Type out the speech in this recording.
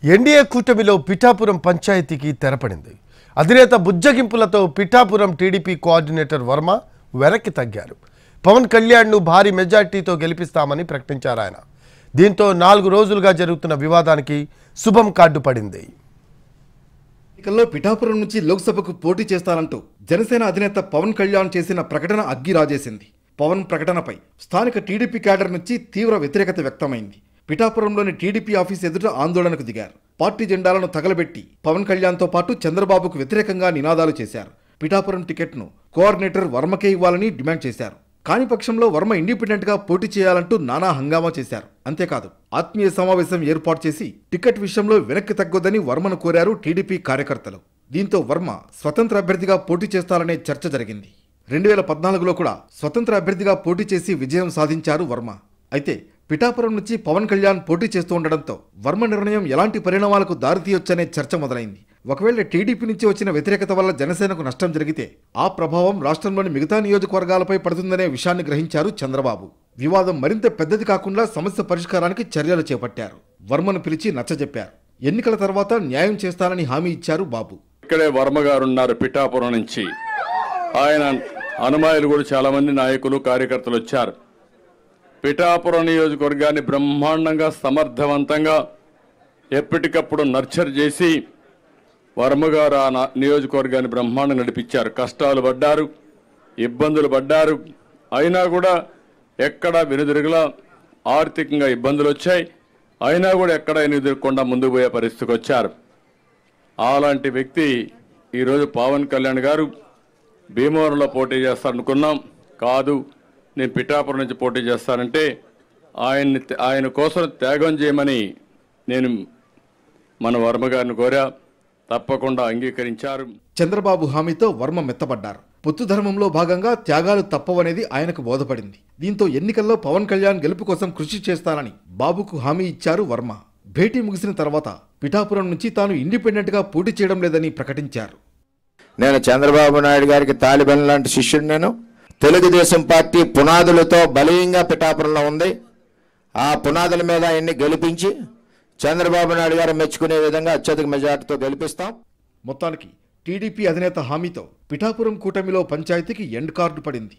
NDA కూటమిలో పిఠాపురం పంచాయతీకి తెరపడింది. అధినేత బుజ్జగింపులతో పిఠాపురం టీడీపీ కోఆర్డినేటర్ వర్మ వెనక్కి తగ్గారు. పవన్ కళ్యాణ్ను భారీ మెజార్టీతో గెలిపిస్తామని ప్రకటించారు ఆయన. దీంతో 4 రోజులుగా జరుగుతున్న వివాదానికి శుభం కార్డు పడింది. ఎన్నికల్లో పిఠాపురం నుంచి లోక్సభకు పోటీ చేస్తానంటూ జనసేన అధినేత పవన్ కళ్యాణ్ చేసిన ప్రకటన అగ్గి రాజేసింది. పవన్ ప్రకటనపై స్థానిక టీడీపీ క్యాడర్ నుంచి తీవ్ర వ్యతిరేకత వ్యక్తమైంది. పిఠాపురంలోని టీడీపీ ఆఫీస్ ఎదుట ఆందోళనకు దిగారు. పార్టీ జెండాలను తగలబెట్టి పవన్ కళ్యాణ్తో పాటు చంద్రబాబుకు వ్యతిరేకంగా నినాదాలు చేశారు. పిఠాపురం టికెట్ను కోఆర్డినేటర్ వర్మకే ఇవ్వాలని డిమాండ్ చేశారు. కాని పక్షంలో వర్మ ఇండిపెండెంట్గా పోటీ చేయాలంటూ నానా హంగామా చేశారు. అంతేకాదు ఆత్మీయ సమావేశం ఏర్పాటు చేసి టికెట్ విషయంలో వెనక్కి తగ్గొద్దని వర్మను కోరారు టీడీపీ కార్యకర్తలు. దీంతో వర్మ స్వతంత్ర అభ్యర్థిగా పోటీ చేస్తారనే చర్చ జరిగింది. 2014లో కూడా స్వతంత్ర అభ్యర్థిగా పోటీ చేసి విజయం సాధించారు వర్మ. అయితే పిఠాపురం నుంచి పవన్ కళ్యాణ్ పోటీ చేస్తూ ఉండడంతో వర్మ నిర్ణయం ఎలాంటి పరిణామాలకు దారితీయొచ్చనే చర్చ మొదలైంది. ఒకవేళ టీడీపీ నుంచి వచ్చిన వ్యతిరేకత వల్ల జనసేనకు నష్టం జరిగితే ఆ ప్రభావం రాష్ట్రంలోని మిగతా నియోజకవర్గాలపై పడుతుందనే విషయాన్ని గ్రహించారు చంద్రబాబు. వివాదం మరింత పెద్దది కాకుండా సమస్య పరిష్కారానికి చర్యలు చేపట్టారు. వర్మను పిలిచి నచ్చజెప్పారు. ఎన్నికల తర్వాత న్యాయం చేస్తానని హామీ ఇచ్చారు బాబు. ఇక్కడే వర్మ గారు ఉన్నారు. పిఠాపురం నుంచి ఆయన అనుమాయులు కూడా చాలా మంది నాయకులు కార్యకర్తలు వచ్చారు. పిఠాపురం నియోజకవర్గాన్ని బ్రహ్మాండంగా సమర్థవంతంగా ఎప్పటికప్పుడు నర్చర్ చేసి వర్మగారు ఆ నియోజకవర్గాన్ని బ్రహ్మాండంగా నడిపించారు. కష్టాలు పడ్డారు, ఇబ్బందులు పడ్డారు. అయినా కూడా ఎక్కడా వెనుదిరుగులా ఆర్థికంగా ఇబ్బందులు వచ్చాయి. అయినా కూడా ఎక్కడ వెనుదిరగకుండా ముందుకు పోయే పరిస్థితికి వచ్చారు. అలాంటి వ్యక్తి ఈరోజు పవన్ కళ్యాణ్ గారు భీమవరంలో పోటీ చేస్తారనుకున్నాం. కాదు, నేను పిఠాపురం నుంచి పోటీ చేస్తానంటే ఆయన కోసం త్యాగం చేయమని నేను మన వర్మ గారిని కోరా. తప్పకుండా అంగీకరించారు. చంద్రబాబు హామీతో వర్మ మెత్తబడ్డారు. పొత్తు ధర్మంలో భాగంగా త్యాగాలు తప్పవనేది ఆయనకు బోధపడింది. దీంతో ఎన్నికల్లో పవన్ కళ్యాణ్ గెలుపు కోసం కృషి చేస్తానని బాబుకు హామీ ఇచ్చారు వర్మ. భేటీ ముగిసిన తర్వాత పిఠాపురం నుంచి తాను ఇండిపెండెంట్గా పోటీ చేయడం లేదని ప్రకటించారు. నేను చంద్రబాబు నాయుడు గారికి తాలిబాన్ లాంటి శిష్యుడు. నేను తెలుగుదేశం పార్టీ పునాదులతో బలీయంగా పిఠాపురంలో ఉంది. ఆ పునాదుల మీద ఆయన్ని గెలిపించి చంద్రబాబు నాయుడు గారు మెచ్చుకునే విధంగా అత్యధిక మెజార్టీతో గెలిపిస్తాం. మొత్తానికి టీడీపీ అధినేత హామీతో పిఠాపురం కూటమిలో పంచాయతీకి ఎండ్ కార్డు పడింది.